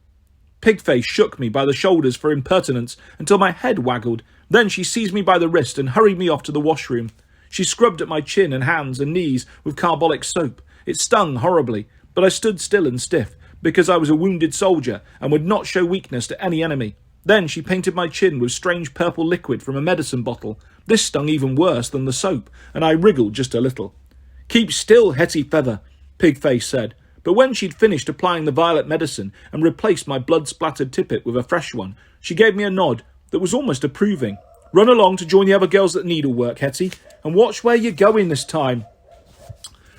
Pigface shook me by the shoulders for impertinence until my head waggled. Then she seized me by the wrist and hurried me off to the washroom. She scrubbed at my chin and hands and knees with carbolic soap. It stung horribly, but I stood still and stiff, because I was a wounded soldier and would not show weakness to any enemy. Then she painted my chin with strange purple liquid from a medicine bottle. This stung even worse than the soap, and I wriggled just a little. Keep still, Hetty Feather, Pigface said. But when she'd finished applying the violet medicine and replaced my blood-splattered tippet with a fresh one, she gave me a nod that was almost approving. Run along to join the other girls at needlework, Hetty, and watch where you're going this time.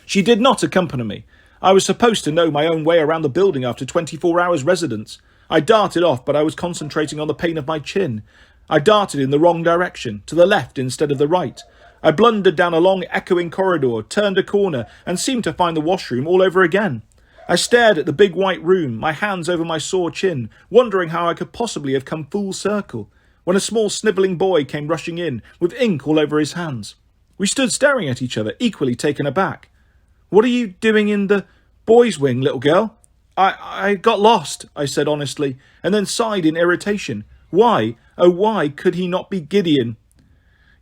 She did not accompany me. I was supposed to know my own way around the building after 24 hours residence. I darted off, but I was concentrating on the pain of my chin. I darted in the wrong direction, to the left instead of the right. I blundered down a long, echoing corridor, turned a corner, and seemed to find the washroom all over again. I stared at the big white room, my hands over my sore chin, wondering how I could possibly have come full circle, when a small snivelling boy came rushing in, with ink all over his hands. We stood staring at each other, equally taken aback. What are you doing in the boys' wing, little girl? I got lost, I said honestly, and then sighed in irritation. Why, oh why could he not be Gideon?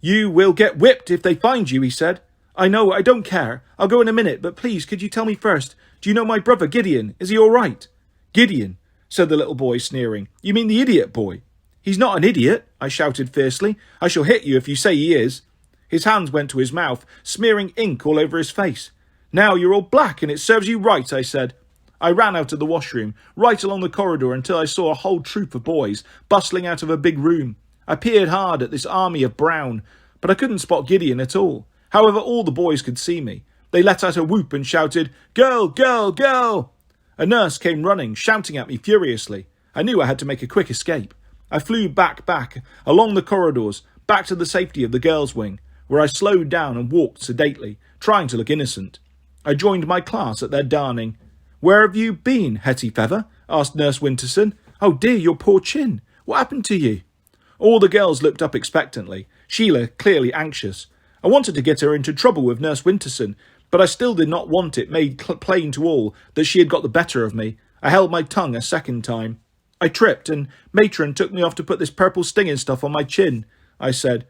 You will get whipped if they find you, he said. I know, I don't care. I'll go in a minute, but please, could you tell me first, do you know my brother Gideon? Is he all right? Gideon, said the little boy, sneering. You mean the idiot boy? He's not an idiot, I shouted fiercely. I shall hit you if you say he is. His hands went to his mouth, smearing ink all over his face. Now you're all black and it serves you right, I said. I ran out of the washroom, right along the corridor until I saw a whole troop of boys bustling out of a big room. I peered hard at this army of brown, but I couldn't spot Gideon at all. However, all the boys could see me. They let out a whoop and shouted, Girl, girl, girl! A nurse came running, shouting at me furiously. I knew I had to make a quick escape. I flew back, along the corridors, back to the safety of the girls' wing, where I slowed down and walked sedately, trying to look innocent. I joined my class at their darning. Where have you been, Hetty Feather? Asked Nurse Winterson. Oh dear, your poor chin. What happened to you? All the girls looked up expectantly, Sheila clearly anxious. I wanted to get her into trouble with Nurse Winterson, but I still did not want it made plain to all that she had got the better of me. I held my tongue a second time. I tripped, and Matron took me off to put this purple stinging stuff on my chin, I said.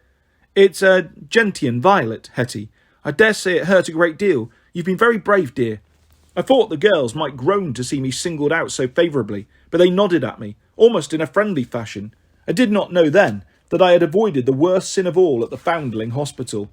It's a gentian violet, Hetty. I dare say it hurt a great deal. You've been very brave, dear. I thought the girls might groan to see me singled out so favourably, but they nodded at me, almost in a friendly fashion. I did not know then that I had avoided the worst sin of all at the Foundling Hospital.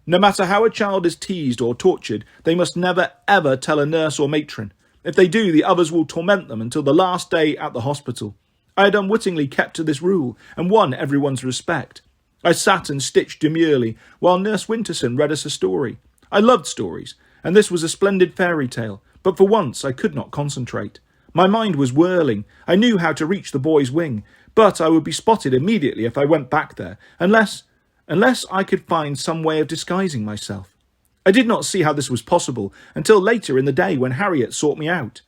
No matter how a child is teased or tortured, they must never ever tell a nurse or matron. If they do, the others will torment them until the last day at the hospital. I had unwittingly kept to this rule and won everyone's respect. I sat and stitched demurely while Nurse Winterson read us a story. I loved stories, and this was a splendid fairy tale, but for once I could not concentrate. My mind was whirling. I knew how to reach the boy's wing, but I would be spotted immediately if I went back there, unless I could find some way of disguising myself. I did not see how this was possible until later in the day when Harriet sought me out.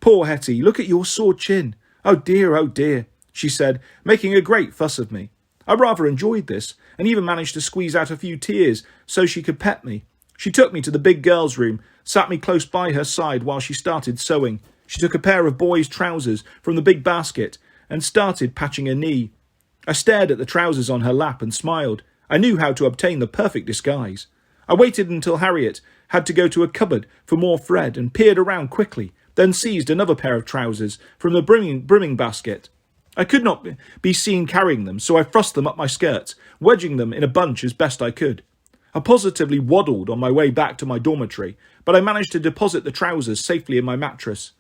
"Poor Hetty, look at your sore chin. Oh dear," she said, making a great fuss of me. I rather enjoyed this, and even managed to squeeze out a few tears so she could pet me. She took me to the big girl's room, sat me close by her side while she started sewing. She took a pair of boys' trousers from the big basket and started patching her knee. I stared at the trousers on her lap and smiled. I knew how to obtain the perfect disguise. I waited until Harriet had to go to a cupboard for more thread and peered around quickly, then seized another pair of trousers from the brimming basket. I could not be seen carrying them, so I thrust them up my skirts, wedging them in a bunch as best I could. I positively waddled on my way back to my dormitory, but I managed to deposit the trousers safely in my mattress.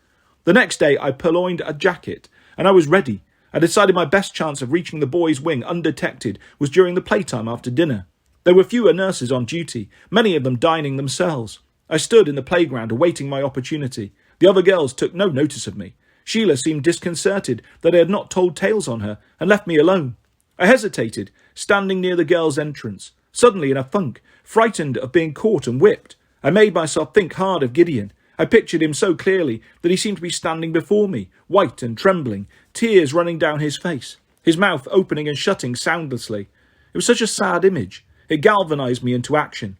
The next day I purloined a jacket, and I was ready. I decided my best chance of reaching the boys' wing undetected was during the playtime after dinner. There were fewer nurses on duty, many of them dining themselves. I stood in the playground awaiting my opportunity. The other girls took no notice of me. Sheila seemed disconcerted that I had not told tales on her and left me alone. I hesitated, standing near the girls' entrance, suddenly in a funk, frightened of being caught and whipped. I made myself think hard of Gideon. I pictured him so clearly that he seemed to be standing before me, white and trembling, tears running down his face, his mouth opening and shutting soundlessly. It was such a sad image. It galvanized me into action.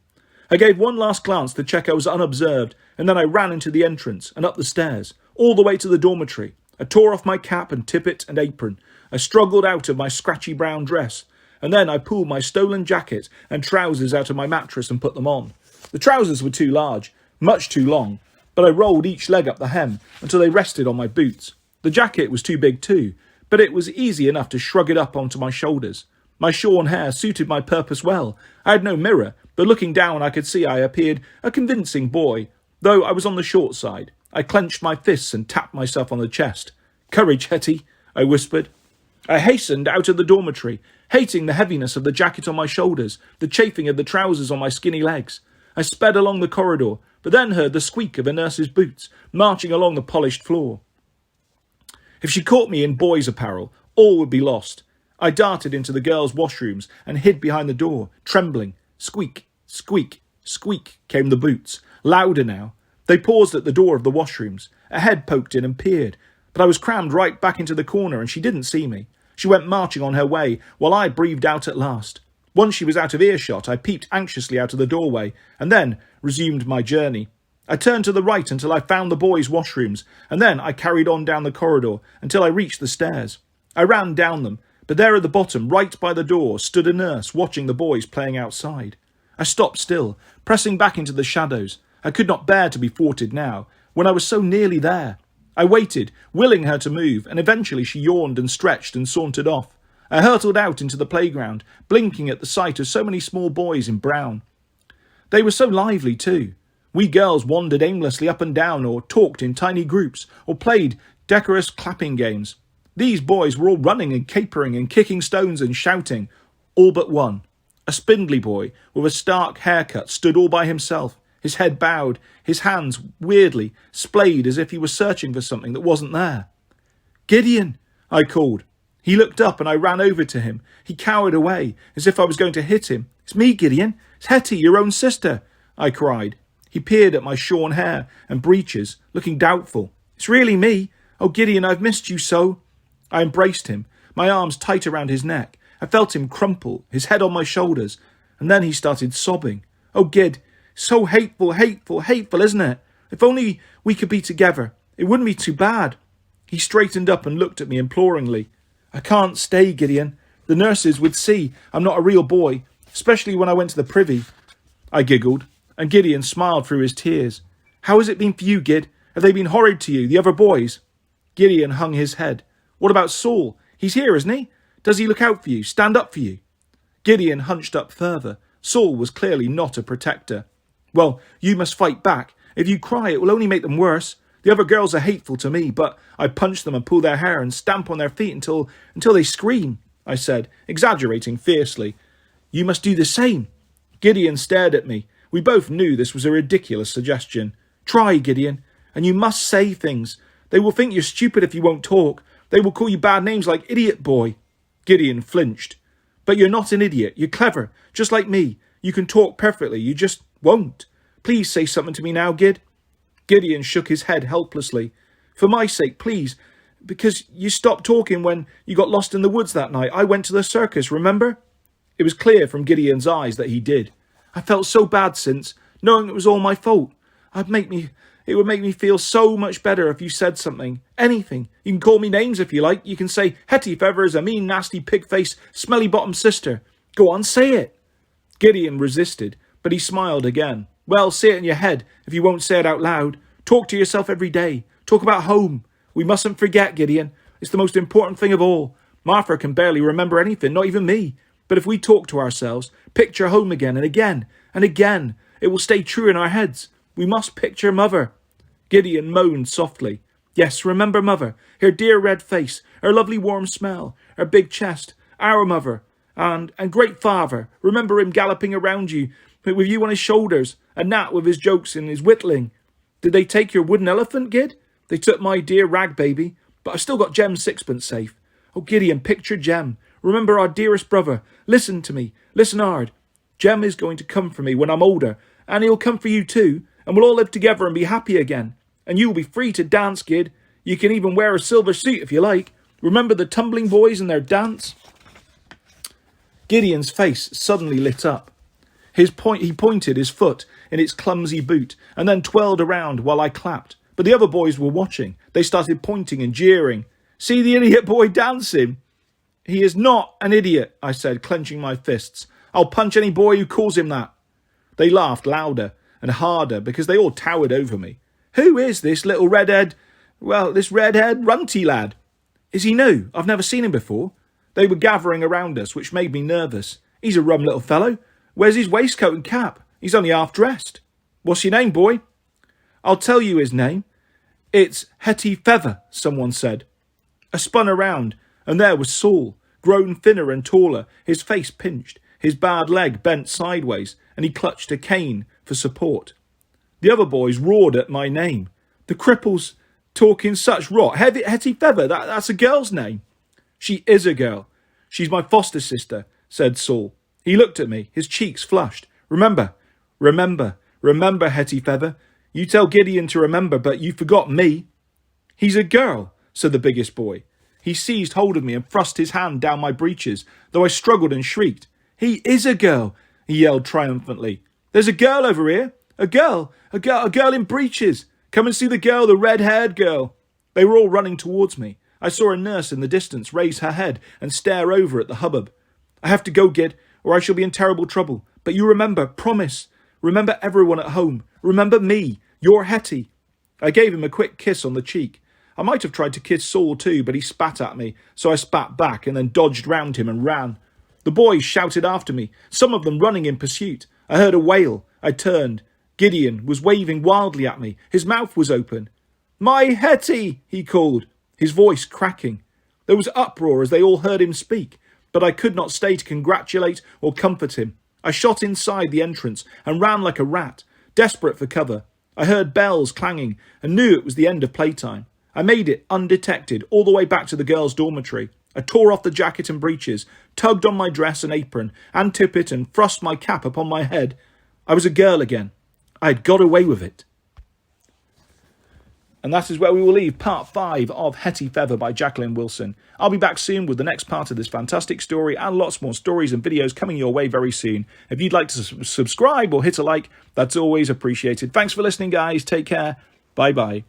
I gave one last glance to check I was unobserved, and then I ran into the entrance and up the stairs, all the way to the dormitory. I tore off my cap and tippet and apron. I struggled out of my scratchy brown dress, and then I pulled my stolen jacket and trousers out of my mattress and put them on. The trousers were too large, much too long, but I rolled each leg up the hem until they rested on my boots. The jacket was too big too, but it was easy enough to shrug it up onto my shoulders. My shorn hair suited my purpose well. I had no mirror, but looking down I could see I appeared a convincing boy, though I was on the short side. I clenched my fists and tapped myself on the chest. "Courage, Hetty," I whispered. I hastened out of the dormitory, hating the heaviness of the jacket on my shoulders, the chafing of the trousers on my skinny legs. I sped along the corridor, but then heard the squeak of a nurse's boots marching along the polished floor. If she caught me in boys' apparel, all would be lost. I darted into the girls' washrooms and hid behind the door, trembling. Squeak, squeak, squeak came the boots, louder now. They paused at the door of the washrooms. A head poked in and peered, but I was crammed right back into the corner and she didn't see me. She went marching on her way while I breathed out at last. Once she was out of earshot, I peeped anxiously out of the doorway and then resumed my journey. I turned to the right until I found the boys' washrooms, and then I carried on down the corridor until I reached the stairs. I ran down them, but there at the bottom, right by the door, stood a nurse watching the boys playing outside. I stopped still, pressing back into the shadows. I could not bear to be thwarted now, when I was so nearly there. I waited, willing her to move, and eventually she yawned and stretched and sauntered off. I hurtled out into the playground, blinking at the sight of so many small boys in brown. They were so lively too. We girls wandered aimlessly up and down, or talked in tiny groups, or played decorous clapping games. These boys were all running and capering and kicking stones and shouting, all but one. A spindly boy with a stark haircut stood all by himself, his head bowed, his hands weirdly splayed as if he was searching for something that wasn't there. "Gideon," I called. He looked up and I ran over to him. He cowered away, as if I was going to hit him. "It's me, Gideon. It's Hetty, your own sister," I cried. He peered at my shorn hair and breeches, looking doubtful. "It's really me. Oh, Gideon, I've missed you so." I embraced him, my arms tight around his neck. I felt him crumple, his head on my shoulders, and then he started sobbing. "Oh, Gid, so hateful, hateful, hateful, isn't it? If only we could be together, it wouldn't be too bad." He straightened up and looked at me imploringly. "I can't stay, Gideon. The nurses would see I'm not a real boy, especially when I went to the privy." I giggled, and Gideon smiled through his tears. "How has it been for you, Gid? Have they been horrid to you, the other boys?" Gideon hung his head. "What about Saul? He's here, isn't he? Does he look out for you, stand up for you? Gideon hunched up further. Saul was clearly not a protector. Well, you must fight back. If you cry, it will only make them worse. The other girls are hateful to me, but I punch them and pull their hair and stamp on their feet until they scream, I said, exaggerating fiercely. You must do the same. Gideon stared at me. We both knew this was a ridiculous suggestion. Try, Gideon, and you must say things. They will think you're stupid if you won't talk. They will call you bad names like idiot boy. Gideon flinched. But you're not an idiot. You're clever, just like me. You can talk perfectly. You just won't. Please say something to me now, Gid. Gideon shook his head helplessly. For my sake, please, because you stopped talking when you got lost in the woods that night. I went to the circus, remember? It was clear from Gideon's eyes that he did. I felt so bad since, knowing it was all my fault. It would make me feel so much better if you said something. Anything. You can call me names if you like. You can say Hetty Feather is a mean, nasty, pig-faced, smelly-bottomed sister. Go on, say it. Gideon resisted, but he smiled again. Well, say it in your head if you won't say it out loud. Talk to yourself every day. Talk about home. We mustn't forget, Gideon. It's the most important thing of all. Martha can barely remember anything, not even me. But if we talk to ourselves, picture home again and again and again, it will stay true in our heads. We must picture Mother. Gideon moaned softly. Yes, remember Mother, her dear red face, her lovely warm smell, her big chest, our Mother, and great father. Remember him galloping around you, with you on his shoulders, and Nat with his jokes and his whittling. Did they take your wooden elephant, Gid? They took my dear rag baby, but I've still got Jem's sixpence safe. Oh, Gideon, picture Jem. Remember our dearest brother. Listen to me. Listen hard. Jem is going to come for me when I'm older, and he'll come for you too, and we'll all live together and be happy again. And you will be free to dance, Gid. You can even wear a silver suit if you like. Remember the tumbling boys and their dance? Gideon's face suddenly lit up. He pointed his foot in its clumsy boot and then twirled around while I clapped. But the other boys were watching. They started pointing and jeering. See the idiot boy dancing? He is not an idiot, I said, clenching my fists. I'll punch any boy who calls him that. They laughed louder and harder because they all towered over me. Who is this little redhead runty lad? Is he new? I've never seen him before. They were gathering around us, which made me nervous. He's a rum little fellow. Where's his waistcoat and cap? He's only half dressed. What's your name, boy? I'll tell you his name. It's Hetty Feather, someone said. I spun around, and there was Saul, grown thinner and taller, his face pinched, his bad leg bent sideways, and he clutched a cane for support. The other boys roared at my name. The cripple's talking such rot. Hetty Feather, that's a girl's name. She is a girl. She's my foster sister, said Saul. He looked at me, his cheeks flushed. Remember, Hetty Feather. You tell Gideon to remember, but you forgot me. He's a girl, said the biggest boy. He seized hold of me and thrust his hand down my breeches, though I struggled and shrieked. He is a girl, he yelled triumphantly. There's a girl over here. A girl in breeches. Come and see the girl, the red-haired girl. They were all running towards me. I saw a nurse in the distance raise her head and stare over at the hubbub. I have to go, Gid, or I shall be in terrible trouble. But you remember, promise. Remember everyone at home. Remember me, your Hetty. I gave him a quick kiss on the cheek. I might have tried to kiss Saul too, but he spat at me, so I spat back and then dodged round him and ran. The boys shouted after me, some of them running in pursuit. I heard a wail. I turned. Gideon was waving wildly at me. His mouth was open. My Hetty, he called, his voice cracking. There was uproar as they all heard him speak, but I could not stay to congratulate or comfort him. I shot inside the entrance and ran like a rat, desperate for cover. I heard bells clanging and knew it was the end of playtime. I made it undetected all the way back to the girls' dormitory. I tore off the jacket and breeches, tugged on my dress and apron, and tippet and thrust my cap upon my head. I was a girl again. I had got away with it. And that is where we will leave part 5 of Hetty Feather by Jacqueline Wilson. I'll be back soon with the next part of this fantastic story and lots more stories and videos coming your way very soon. If you'd like to subscribe or hit a like, that's always appreciated. Thanks for listening, guys. Take care. Bye-bye.